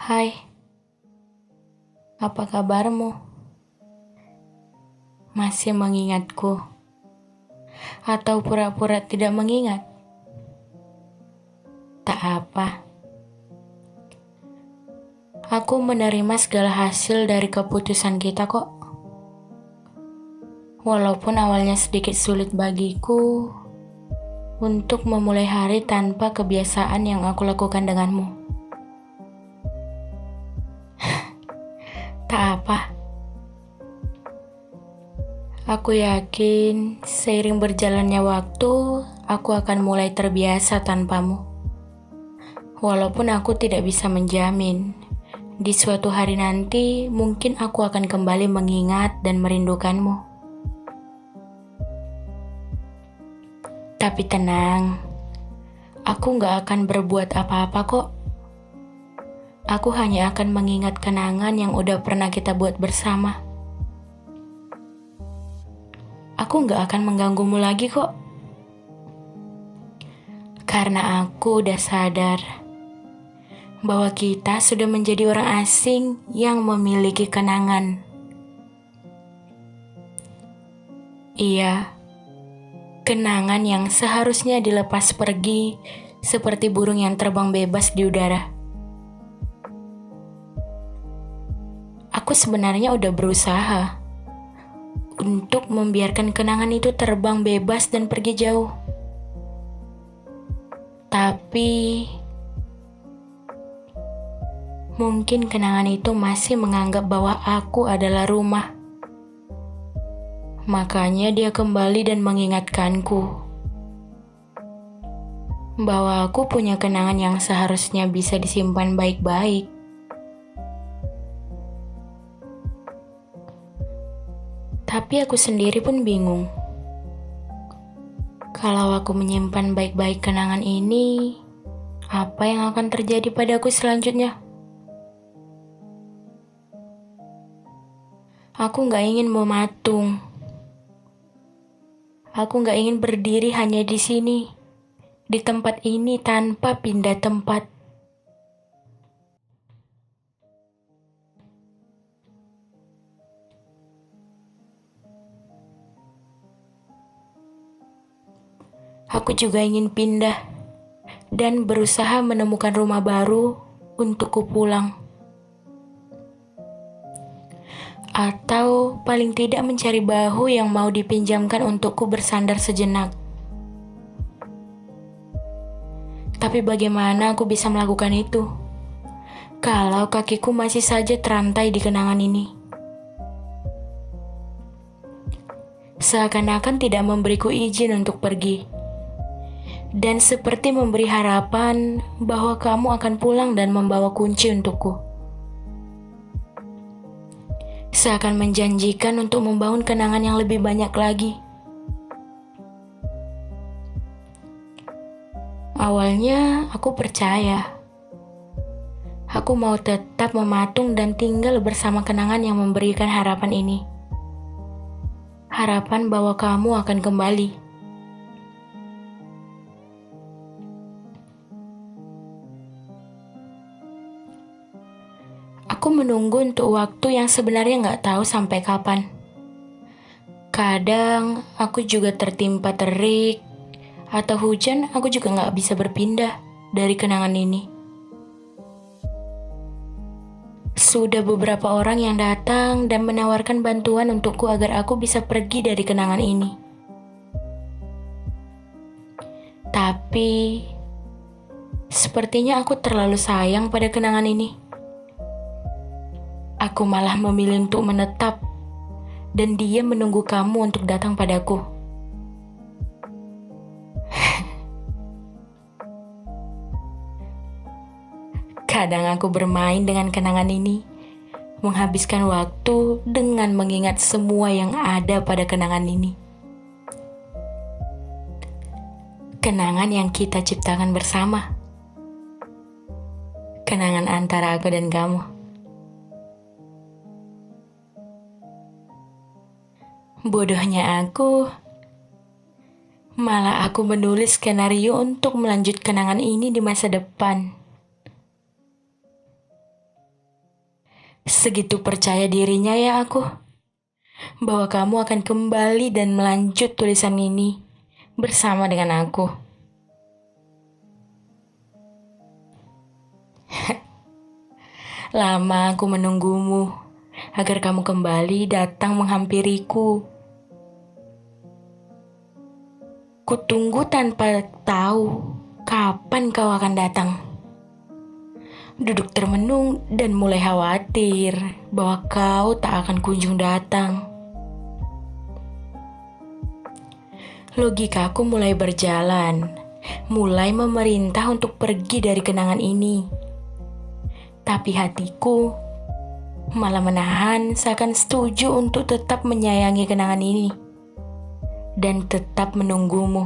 Hai, apa kabarmu? Masih mengingatku? Atau pura-pura tidak mengingat? Tak apa, aku menerima segala hasil dari keputusan kita kok. Walaupun awalnya sedikit sulit bagiku untuk memulai hari tanpa kebiasaan yang aku lakukan denganmu. Tak apa, aku yakin seiring berjalannya waktu, aku akan mulai terbiasa tanpamu. Walaupun aku tidak bisa menjamin, di suatu hari nanti mungkin aku akan kembali mengingat dan merindukanmu. Tapi tenang, aku gak akan berbuat apa-apa kok. Aku hanya akan mengingat kenangan yang udah pernah kita buat bersama. Aku gak akan mengganggumu lagi kok. Karena aku udah sadar bahwa kita sudah menjadi orang asing yang memiliki kenangan. Iya, kenangan yang seharusnya dilepas pergi seperti burung yang terbang bebas di udara. Aku sebenarnya udah berusaha untuk membiarkan kenangan itu terbang bebas dan pergi jauh. Tapi mungkin kenangan itu masih menganggap bahwa aku adalah rumah. Makanya dia kembali dan mengingatkanku bahwa aku punya kenangan yang seharusnya bisa disimpan baik-baik. Tapi aku sendiri pun bingung. Kalau aku menyimpan baik-baik kenangan ini, apa yang akan terjadi padaku selanjutnya? Aku gak ingin mematung. Aku gak ingin berdiri hanya di sini, di tempat ini tanpa pindah tempat. Aku juga ingin pindah dan berusaha menemukan rumah baru untukku pulang. Atau paling tidak mencari bahu yang mau dipinjamkan untukku bersandar sejenak. Tapi bagaimana aku bisa melakukan itu kalau kakiku masih saja terantai di kenangan ini? Seakan-akan tidak memberiku izin untuk pergi. Dan seperti memberi harapan bahwa kamu akan pulang dan membawa kunci untukku. Seakan menjanjikan untuk membangun kenangan yang lebih banyak lagi. Awalnya aku percaya. Aku mau tetap mematung dan tinggal bersama kenangan yang memberikan harapan ini. Harapan bahwa kamu akan kembali. Aku menunggu untuk waktu yang sebenarnya gak tahu sampai kapan. Kadang aku juga tertimpa terik atau hujan, aku juga gak bisa berpindah dari kenangan ini. Sudah beberapa orang yang datang dan menawarkan bantuan untukku agar aku bisa pergi dari kenangan ini. Tapi sepertinya aku terlalu sayang pada kenangan ini. Aku malah memilih untuk menetap dan dia menunggu kamu untuk datang padaku. Kadang aku bermain dengan kenangan ini, menghabiskan waktu dengan mengingat semua yang ada pada kenangan ini. Kenangan yang kita ciptakan bersama. Kenangan antara aku dan kamu. Bodohnya aku, malah aku menulis skenario untuk melanjut kenangan ini di masa depan. Segitu percaya dirinya ya aku, bahwa kamu akan kembali dan melanjut tulisan ini bersama dengan aku. Lama aku menunggumu agar kamu kembali datang menghampiriku. Kutunggu tanpa tahu kapan kau akan datang. Duduk termenung dan mulai khawatir bahwa kau tak akan kunjung datang. Logikaku mulai berjalan, mulai memerintah untuk pergi dari kenangan ini. Tapi hatiku malah menahan seakan setuju untuk tetap menyayangi kenangan ini dan tetap menunggumu.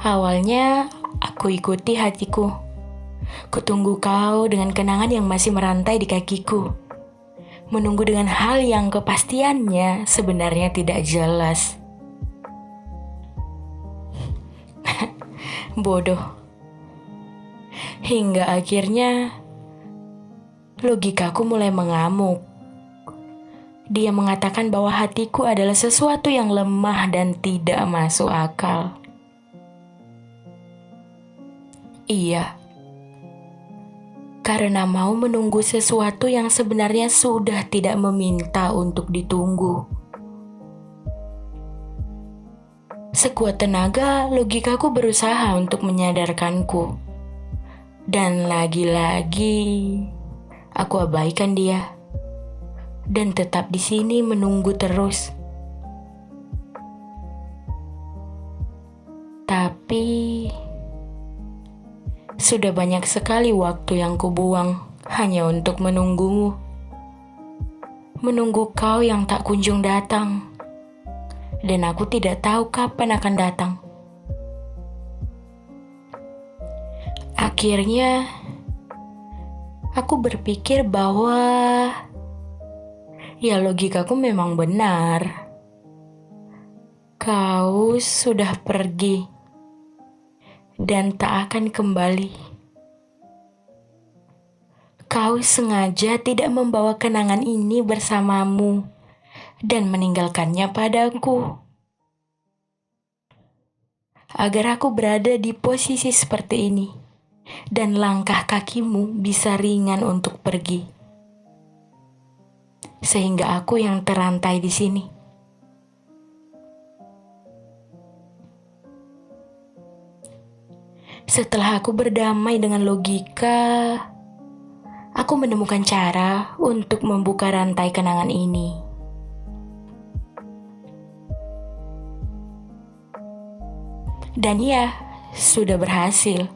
Awalnya aku ikuti hatiku. Kutunggu kau dengan kenangan yang masih merantai di kakiku. Menunggu dengan hal yang kepastiannya sebenarnya tidak jelas. Bodoh. Hingga akhirnya logikaku mulai mengamuk. Dia mengatakan bahwa hatiku adalah sesuatu yang lemah dan tidak masuk akal. Iya, karena mau menunggu sesuatu yang sebenarnya sudah tidak meminta untuk ditunggu. Sekuat tenaga, logikaku berusaha untuk menyadarkanku. Dan lagi-lagi, aku abaikan dia. Dan tetap di sini menunggu terus. Tapi sudah banyak sekali waktu yang kubuang hanya untuk menunggumu. Menunggu kau yang tak kunjung datang. Dan aku tidak tahu kapan akan datang. Akhirnya, aku berpikir bahwa ya logikaku memang benar. Kau sudah pergi dan tak akan kembali. Kau sengaja tidak membawa kenangan ini bersamamu dan meninggalkannya padaku. Agar aku berada di posisi seperti ini dan langkah kakimu bisa ringan untuk pergi. Sehingga aku yang terantai di sini. Setelah aku berdamai dengan logika, aku menemukan cara untuk membuka rantai kenangan ini. Dan ya, sudah berhasil.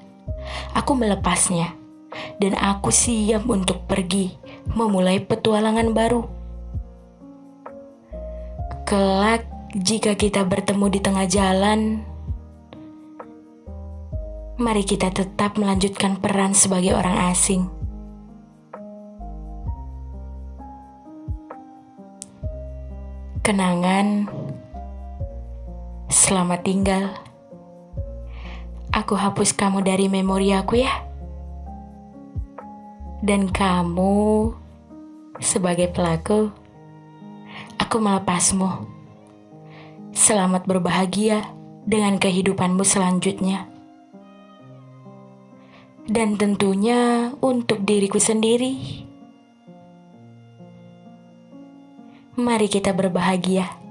Aku melepasnya. Dan aku siap untuk pergi, memulai petualangan baru. Kelak, jika kita bertemu di tengah jalan, mari kita tetap melanjutkan peran sebagai orang asing. Kenangan, selamat tinggal. Aku hapus kamu dari memori aku ya. Dan kamu, sebagai pelaku, aku melepasmu. Selamat berbahagia dengan kehidupanmu selanjutnya. Dan tentunya untuk diriku sendiri, mari kita berbahagia.